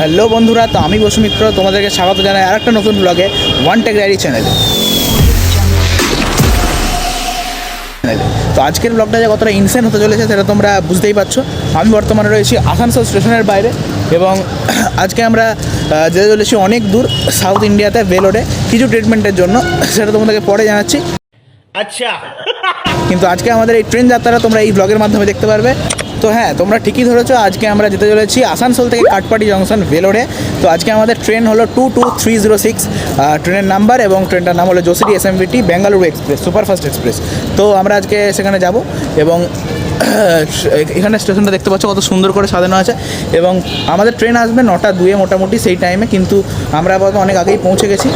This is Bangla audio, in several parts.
হ্যালো বন্ধুরা, তো আমি বসুমিত্র তোমাদেরকে স্বাগত জানাই আর একটা নতুন ব্লগে ওয়ান টেক ডায়েরি চ্যানেলে। তো আজকের ব্লগটা যে কতটা ইনসেন হতে চলেছে সেটা তোমরা বুঝতেই পারছো। আমি বর্তমানে রয়েছি আসানসোল স্টেশনের বাইরে এবং আজকে আমরা যেতে চলেছি অনেক দূর সাউথ ইন্ডিয়াতে ভেলোরে কিছু ট্রিটমেন্টের জন্য, সেটা তোমাদেরকে পরে জানাচ্ছি। আচ্ছা, কিন্তু আজকে আমাদের এই ট্রেন যাত্রাটা তোমরা এই ব্লগের মাধ্যমে দেখতে পারবে। তো হ্যাঁ, তোমরা ঠিকই ধরেছো, আজকে আমরা যেতে চলেছি আসানসোল থেকে কাটপাটি জংশন ভেলোরে। তো আজকে আমাদের ট্রেন হলো 22306 ট্রেনের নাম্বার, এবং ট্রেনটার নাম হলো Jasidih SMVT Bengaluru express, superfast express. তো আমরা আজকে সেখানে যাব এবং এখানে স্টেশনটা দেখতে পাচ্ছ কত সুন্দর করে সাজানো আছে, এবং আমাদের ট্রেন আসবে 9:02 মোটামুটি সেই টাইমে, কিন্তু আমরা আপাতত অনেক আগেই পৌঁছে গেছি।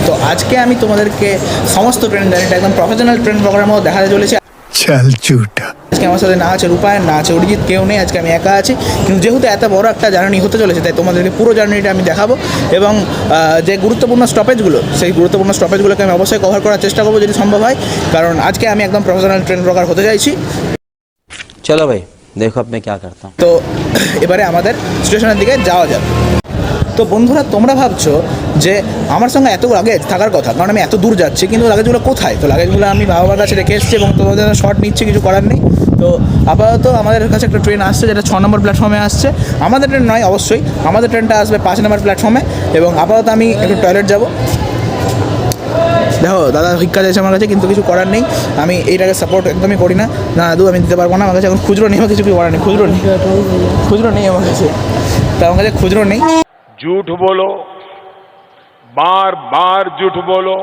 তো আজকে আমি তোমাদেরকে সমস্ত ট্রেন জার্নিটা একদম প্রফেশনাল ট্রেন প্রোগ্রামের মধ্যে দেখাতে চলেছি। আজকে আমার সাথে না আছে রূপায়ণ, না আছে অরিজিৎ, কেউ নেই, আজকে আমি একা আছি। কিন্তু যেহেতু এত বড় একটা জার্নি হতে চলেছে, তাই তোমাদেরকে পুরো জার্নিটা আমি দেখাবো, এবং যে গুরুত্বপূর্ণ স্টপেজগুলো, সেই গুরুত্বপূর্ণ স্টপেজগুলোকে আমি অবশ্যই কভার করার চেষ্টা করবো যদি সম্ভব হয়, কারণ আজকে আমি একদম প্রফেশনাল ট্রেন ব্লগার হতে চাইছি। চলো ভাই, দেখো আপনি क्या करता हूं। তো এবারে আমাদের স্টেশনের দিকে যাওয়া যাবে। তো বন্ধুরা, তোমরা ভাবছো যে আমার সঙ্গে এত লাগেজ থাকার কথা, কারণ আমি এত দূর যাচ্ছি, কিন্তু লাগেজগুলো কোথায়? তো লাগেজগুলো আমি বাবার কাছে রেখে এসেছি এবং তোমাদের শর্ট নিচ্ছি, কিছু করার নেই। তো আপাতত আমাদের কাছে একটা ট্রেন আসছে যেটা 6 নম্বর প্ল্যাটফর্মে আসছে। আমাদের ট্রেন নয় অবশ্যই, আমাদের ট্রেনটা আসবে 5 নম্বর প্ল্যাটফর্মে, এবং আপাতত আমি একটু টয়লেট যাব। দেখো দাদা ভিক্ষা চাইছে আমার কাছে, কিন্তু কিছু করার নেই, আমি এইটাকে সাপোর্ট একদমই করি না। না দাদু, আমি দিতে পারবো না, আমার কাছে এখন খুচরো নেই, আমার কিছু করার নেই, খুচরো নেই আমার কাছে, তো আমার কাছে খুচরো নেই। झूठ बोलो, बार बार झूठ बोलो।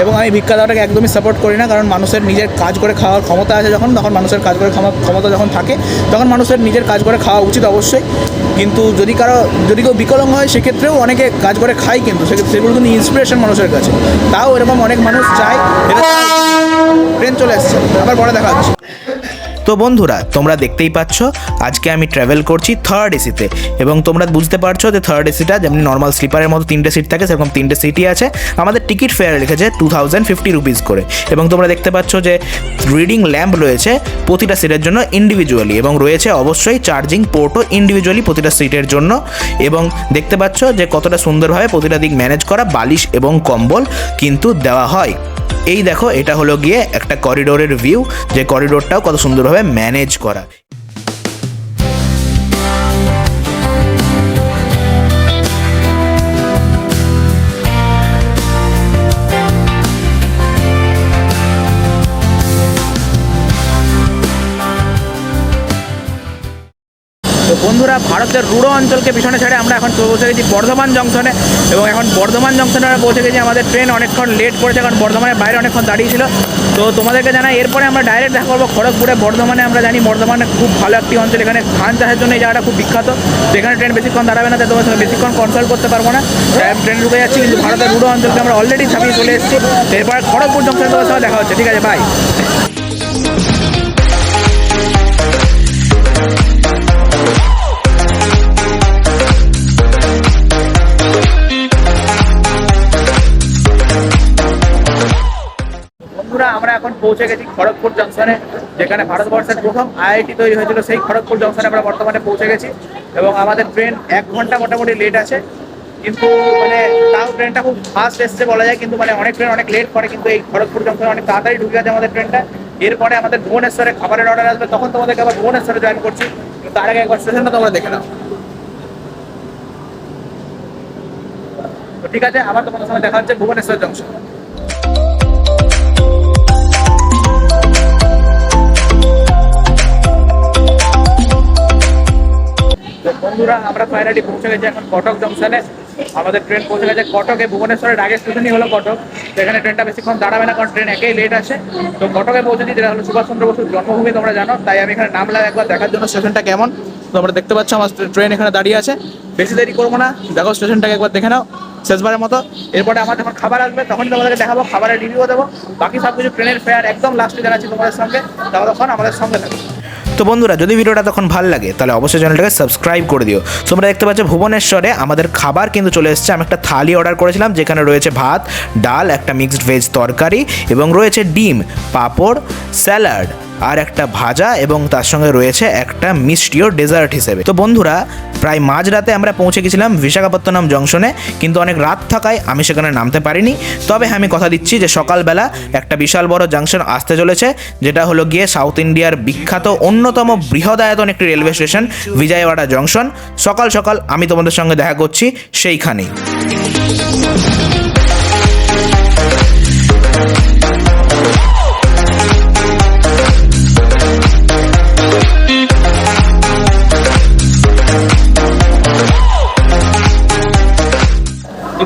এবং আমি ভিক্ষা দেওয়াটাকে একদমই সাপোর্ট করি না, কারণ মানুষের নিজের কাজ করে খাওয়ার ক্ষমতা আছে তখন মানুষের কাজ করে ক্ষমতা যখন থাকে, তখন মানুষের নিজের কাজ করে খাওয়া উচিত অবশ্যই। কিন্তু যদি কেউ বিকলাঙ্গ হয়, সেক্ষেত্রেও অনেকে কাজ করে খায়, কিন্তু সেগুলো কিন্তু ইন্সপিরেশন মানুষের কাছে। তাও এরকম অনেক মানুষ চায়। ট্রেন চলে এসছে, আবার পরে দেখা হচ্ছে। তো বন্ধুরা, তোমরা দেখতেই পাচ্ছ আজকে আমি ট্রাভেল করছি থার্ড এসিতে, এবং তোমরা বুঝতে পারছো যে থার্ড এসিটা যেমনি নর্মাল স্লিপারের মতো 3টে সিট থাকে, সেরকম 3টে সিটই আছে। আমাদের টিকিট ফেয়ার লিখেছে 2050 রুপিস করে, এবং তোমরা দেখতে পাচ্ছ যে রিডিং ল্যাম্প রয়েছে প্রতিটা সিটের জন্য ইন্ডিভিজুয়ালি, এবং রয়েছে অবশ্যই চার্জিং পোর্টও ইন্ডিভিজুয়ালি প্রতিটা সিটের জন্য। এবং দেখতে পাচ্ছ যে কতটা সুন্দরভাবে প্রতিটা দিক ম্যানেজ করা, বালিশ এবং কম্বল কিন্তু দেওয়া হয়। এই দেখো, এটা হলো গিয়ে একটা করিডোরের ভিউ, যে করিডোরটাও কত সুন্দরভাবে ম্যানেজ করা। তো বন্ধুরা, ভারতের রুড়ো অঞ্চলকে পিছনে ছেড়ে আমরা এখন পৌঁছে গেছি বর্ধমান জংশনে, এবং এখন বর্ধমান জংশনে আমরা পৌঁছে গেছি। আমাদের ট্রেন অনেকক্ষণ লেট করেছে, কারণ বর্ধমানের বাইরে অনেকক্ষণ দাঁড়িয়েছিল। তো তোমাদেরকে জানাই, এরপরে আমরা ডাইরেক্ট দেখা করবো খড়গপুরে। বর্ধমানে আমরা জানি বর্ধমানে খুব ভালো একটি অঞ্চল, এখানে ধান চাষের জন্য এই জায়গাটা খুব বিখ্যাত। তো এখানে ট্রেন বেশিক্ষণ দাঁড়াবে না, তাই তোমার সঙ্গে বেশিক্ষণ কনসাল্ট করতে পারবো না, ট্রেন ঢুকে যাচ্ছি। কিন্তু ভারতের রুড়ো অঞ্চলকে আমরা অলরেডি ছাপিয়ে চলে এসেছি। এরপরে খড়গপুর জংশনে তোমার সঙ্গে দেখা হচ্ছে। ঠিক আছে, বাই। আমরা এখন পৌঁছে গেছি খড়গপুর জংশনে, যেখানে ভারতবর্ষের প্রথম IIT তৈরি হয়েছিল, সেই খড়গপুর জংশনে আমরা বর্তমানে পৌঁছে গেছি। এবং আমাদের ট্রেন 1 ঘন্টা মোটামুটি লেট আছে, কিন্তু তাও ট্রেনটা খুব ফাস্ট এসছে বলা যায়। কিন্তু অনেক ট্রেন অনেক লেট করে, কিন্তু এই খড়গপুর জংশনে অনেক তাড়াতাড়ি ঢুকে গেছে আমাদের ট্রেনটা। এরপরে আমাদের ভুবনেশ্বরে খাবারের অর্ডার আসবে, তখন তোমাদেরকে আবার ভুবনেশ্বরে জয়েন করছি। তার আগে একবার স্টেশনটা তোমরা দেখে নাও। তো ঠিক আছে, আবার তোমাদের সঙ্গে দেখা হচ্ছে ভুবনেশ্বর জংশন। বন্ধুরা, আমরা ফাইনালি পৌঁছে গেছি এখন কটক জংশনে। আমাদের ট্রেন পৌঁছে গেছে কটকে। ভুবনেশ্বরের আগে স্টেশনই হলো কটক, তো এখানে ট্রেনটা বেশিক্ষণ দাঁড়াবে না, কারণ ট্রেন একেই লেট আছে। তো কটকে পৌঁছেছি, যেটা হলো সুভাষচন্দ্র বসুর জন্মভূমি, তোমরা জানো। তাই আমি এখানে নামলাম একবার দেখার জন্য স্টেশনটা কেমন। তোমরা দেখতে পাচ্ছ আমার ট্রেন এখানে দাঁড়িয়ে আছে। বেশি দেরি করবো না, দেখো স্টেশনটাকে একবার দেখে নাও শেষবারের মতো। এরপরে আমার যখন খাবার আসবে তখন তোমাদেরকে দেখাবো, খাবারের রিভিউ দেবো, বাকি সব কিছু ট্রেনের ফেয়ার একদম লাস্টে জানাচ্ছি তোমাদের সঙ্গে। তখন আমাদের সঙ্গে থাকবে। তো বন্ধুরা, যদি ভিডিওটা তখন ভালো লাগে তাহলে অবশ্যই চ্যানেলটাকে সাবস্ক্রাইব করে দিও। তোমরা দেখতে পাচ্ছ ভুবনেশ্বরে আমাদের খাবার কিন্তু চলে এসেছে। আমি একটা থালি অর্ডার করেছিলাম, যেখানে রয়েছে ভাত, ডাল, একটা মিক্সড ভেজ তরকারি, এবং রয়েছে ডিম, পাঁপড়, স্যালাড, আর একটা ভাজা, এবং তার সঙ্গে রয়েছে একটা মিষ্টিও ডেজার্ট হিসেবে। তো বন্ধুরা, প্রায় মাঝরাতে আমরা পৌঁছে গেছিলাম বিশাখাপত্তনম জংশনে, কিন্তু অনেক রাত থাকায় আমি সেখানে নামতে পারিনি। তবে আমি কথা দিচ্ছি যে সকালবেলা একটা বিশাল বড় জাংশন আসতে চলেছে, যেটা হলো গিয়ে সাউথ ইন্ডিয়ার বিখ্যাত অন্যতম বৃহদায়তন একটি রেলওয়ে স্টেশন বিজয়ওয়াড়া জংশন। সকাল সকাল আমি তোমাদের সঙ্গে দেখা করছি সেইখানেই।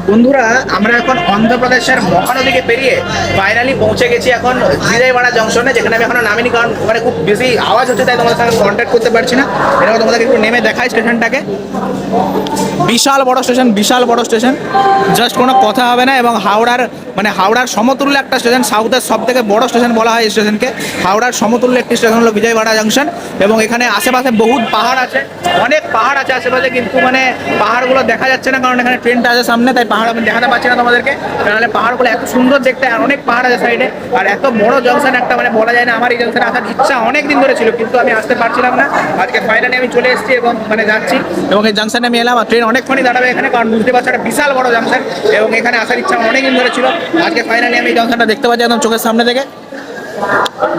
বন্ধুরা, আমরা এখন অন্ধ্রপ্রদেশের মহানদীকে পেরিয়ে ফাইনালি পৌঁছে গেছি এখন বিজয়ওয়াড়া জংশনে, যেখানে আমি এখনো নামিনি, কারণ ওখানে খুব বেশি আওয়াজ হচ্ছে, তাই তোমাদের সঙ্গে কন্ট্যাক্ট করতে পারছি না। এরকম তোমাদেরকে একটু নেমে দেখাই স্টেশনটাকে। বিশাল বড় স্টেশন, বিশাল বড় স্টেশন, জাস্ট কোনো কথা হবে না। এবং হাওড়ার সমতুল্য একটা স্টেশন, সাউথের সব থেকে বড় স্টেশন বলা হয় এই স্টেশনকে। হাওড়ার সমতুল্য একটি স্টেশন হলো বিজয়ওয়াড়া জংশন। এবং এখানে আশেপাশে বহুত পাহাড় আছে, অনেক পাহাড় আছে আশেপাশে, কিন্তু পাহাড়গুলো দেখা যাচ্ছে না, কারণ এখানে ট্রেনটা আছে সামনে, তাই পাহাড় আমি দেখাতে পারছি না তোমাদেরকে। তাহলে পাহাড়গুলো এত সুন্দর দেখতে, আর অনেক পাহাড় আছে সাইডে, আর এত বড় জংশন একটা, বলা যায় না। আমার এই জংশনে আসার ইচ্ছা অনেক দিন ধরে ছিল, কিন্তু আমি আসতে পারছিলাম না। আজকে ফাইনালি আমি চলে এসেছি এবং যাচ্ছি, এবং এই জংশনে আমি এলাম। আর ট্রেন অনেকক্ষণই দাঁড়াবে এখানে, কারণ বুঝতে পারছো একটা বিশাল বড় জংশন, এবং এখানে আসার ইচ্ছা অনেক দিন ধরে ছিল। আজকে ফাইনালি আমি এই জংশনটা দেখতে পাচ্ছি একদম চোখের সামনে থেকে।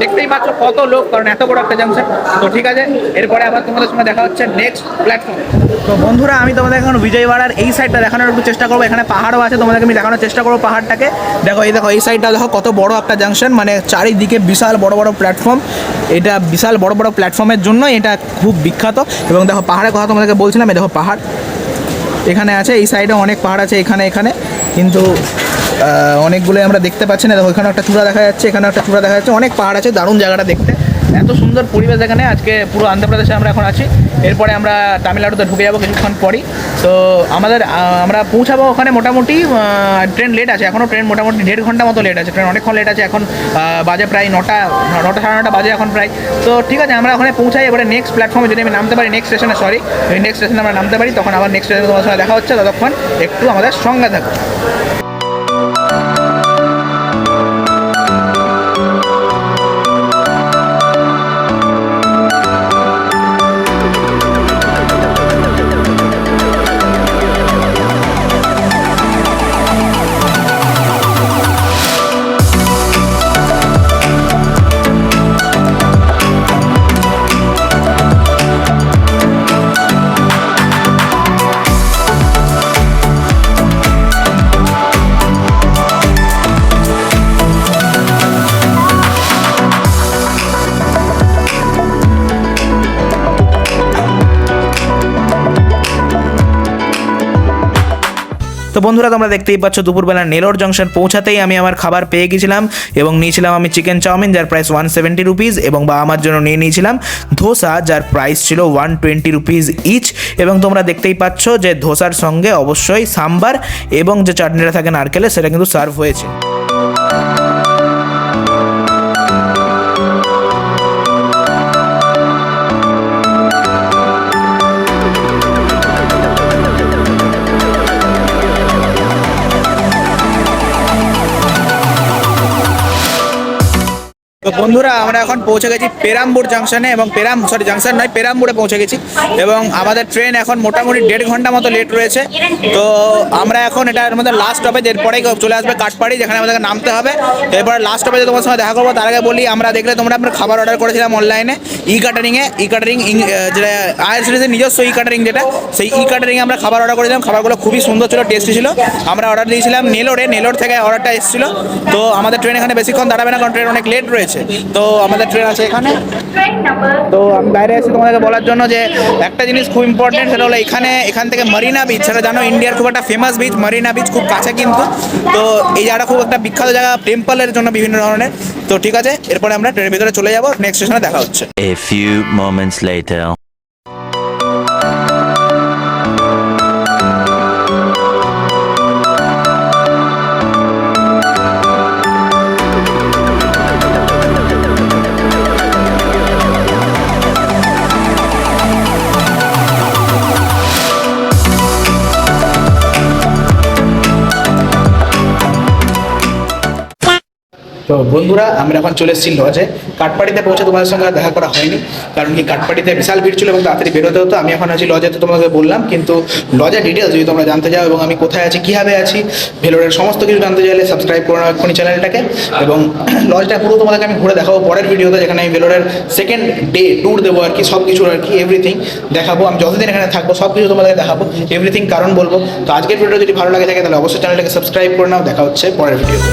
দেখতেই পাচ্ছ কত লোক, কারণ এত বড় একটা জাংশন। তো ঠিক আছে, এরপরে আবার তোমাদের সঙ্গে দেখা হচ্ছে নেক্সট প্ল্যাটফর্ম। তো বন্ধুরা, আমি তোমাদের এখন বিজয়ওয়াড়ার এই সাইডটা দেখানোর একটু চেষ্টা করবো। এখানে পাহাড়ও আছে, তোমাদেরকে আমি দেখানোর চেষ্টা করবো পাহাড়টাকে। দেখো এই সাইডটা দেখো কত বড় একটা জাংশন, চারিদিকে বিশাল বড় বড় প্ল্যাটফর্ম। এটা বিশাল বড় বড় প্ল্যাটফর্মের জন্য এটা খুব বিখ্যাত। এবং দেখো পাহাড়ের কথা তোমাদেরকে বলছিলাম, এই দেখো পাহাড় এখানে আছে, এই সাইডে অনেক পাহাড় আছে এখানে, কিন্তু অনেকগুলো আমরা দেখতে পাচ্ছি না। দেখো এখানে একটা চূড়া দেখা যাচ্ছে, এখানে একটা চূড়া দেখা যাচ্ছে, অনেক পাহাড় আছে, দারুণ জায়গাটা দেখতে, এত সুন্দর পরিবেশ এখানে। আজকে পুরো অন্ধ্রপ্রদেশে আমরা এখন আছি, এরপরে আমরা তামিলনাড়ুতে ঢুকে যাবো কিছুক্ষণ পরই। তো আমরা পৌঁছাবো ওখানে মোটামুটি, ট্রেন লেট আছে এখনও, ট্রেন মোটামুটি 1.5 ঘন্টা মতো লেট আছে, ট্রেন অনেকক্ষণ লেট আছে। এখন বাজে প্রায় 9টা সাড়ে 9টা বাজে এখন প্রায়। তো ঠিক আছে, আমরা ওখানে পৌঁছাই। এবারে নেক্সট প্ল্যাটফর্মে যদি আমি নামতে পারি, নেক্সট স্টেশনে আমরা নামতে পারি, তখন আবার নেক্সট স্টেশনে তোমার সঙ্গে দেখা হচ্ছে। ততক্ষণ একটু আমাদের সঙ্গে থাকো। তো বন্ধুরা, তোমরা দেখতেই পাচ্ছ দুপুরবেলা নেলোর জংশন পৌঁছাতেই আমি আমার খাবার পেয়ে গেছিলাম, এবং নিয়েছিলাম আমি চিকেন চাউমিন, যার প্রাইস 170 রুপিস, এবং আমার জন্য নিয়েছিলাম ধোসা, যার প্রাইস ছিল 120 রুপিস ইচ। এবং তোমরা দেখতেই পাচ্ছ যে ধোসার সঙ্গে অবশ্যই সাম্বার এবং যে চাটনিটা থাকে নারকেলের, সেটা কিন্তু সার্ভ হয়েছে। তো বন্ধুরা, আমরা এখন পৌঁছে গেছি পেরাম্বুর জাংশনে, এবং পেরাম্বুরে পৌঁছে গেছি, এবং আমাদের ট্রেন এখন মোটামুটি 1.5 ঘন্টা মতো লেট রয়েছে। তো আমরা এখন এটার মধ্যে লাস্ট স্টপেজ, এরপরেই চলে আসবে কাঠপাড়ি, যেখানে আমাদেরকে নামতে হবে। এরপরে লাস্ট স্টপেজে তোমার সঙ্গে দেখা করবো। তার আগে বলি, আমরা আমরা খাবার অর্ডার করেছিলাম অনলাইনে ই ক্যাটারিং, যেটা আইআরসিটিসির নিজস্ব ই ক্যাটারিং, যেটা সেই ই ক্যাটারিংয়ে আমরা খাবার অর্ডার করেছিলাম। খাবারগুলো খুবই সুন্দর ছিল, টেস্টি ছিল। আমরা অর্ডার দিয়েছিলাম নেলোর থেকে অর্ডারটা এসেছিলো। তো আমাদের ট্রেন এখানে বেশিক্ষণ দাঁড়াবে না, কারণ ট্রেন অনেক লেট রয়েছে। তো আমাদের ট্রেন আছে এখানে। তো আমি বাইরে এসে তোমাদেরকে বলার জন্য যে একটা জিনিস খুব ইম্পর্টেন্ট, সেটা হলো এখান থেকে মারিনা বিচ, সেটা জানো ইন্ডিয়ার খুব একটা ফেমাস বিচ, মারিনা বিচ খুব কাছে কিন্তু। তো এই জায়গাটা খুব একটা বিখ্যাত জায়গা টেম্পলের জন্য, বিভিন্ন ধরনের। তো ঠিক আছে, এরপরে আমরা ট্রেনের ভিতরে চলে যাবো, নেক্সট স্টেশনে দেখা হচ্ছে। A few moments later. তো তো বন্ধুরা আমরা এখন চলে এসেছি লজে। কাঠপাড়িতে পৌঁছে তোমাদের সঙ্গে আর দেখা করা হয়নি, কারণ কি কাঠপাড়িতে বিশাল ভিড় ছিল এবং তাড়াতাড়ি বেরোতে হতো। আমি এখন আছি লজে, তো তোমাকে বললাম, কিন্তু লজের ডিটেলস যদি তোমরা জানতে চাও এবং আমি কোথায় আছি, কীভাবে আছি, ভেলোরের সমস্ত কিছু জানতে চাইলে সাবস্ক্রাইব করে নাও এক্ষুনি চ্যানেলটাকে। এবং লজটা পুরো তোমাদেরকে আমি ঘুরে দেখাবো পরের ভিডিওতে, যেখানে আমি ভেলোরের সেকেন্ড ডে ট্যুর দেবো আর কি, সব কিছুর আর কি এভরিথিং দেখাবো। আমি যতদিন এখানে থাকবো সব কিছু তোমাদেরকে দেখাবো, এভরিথিং কারণ বলবো। তো আজকের ভিডিও যদি ভালো লাগে থাকে তাহলে অবশ্যই চ্যানেলটাকে সাবস্ক্রাইব করে নাও। দেখা হচ্ছে পরের ভিডিওতে।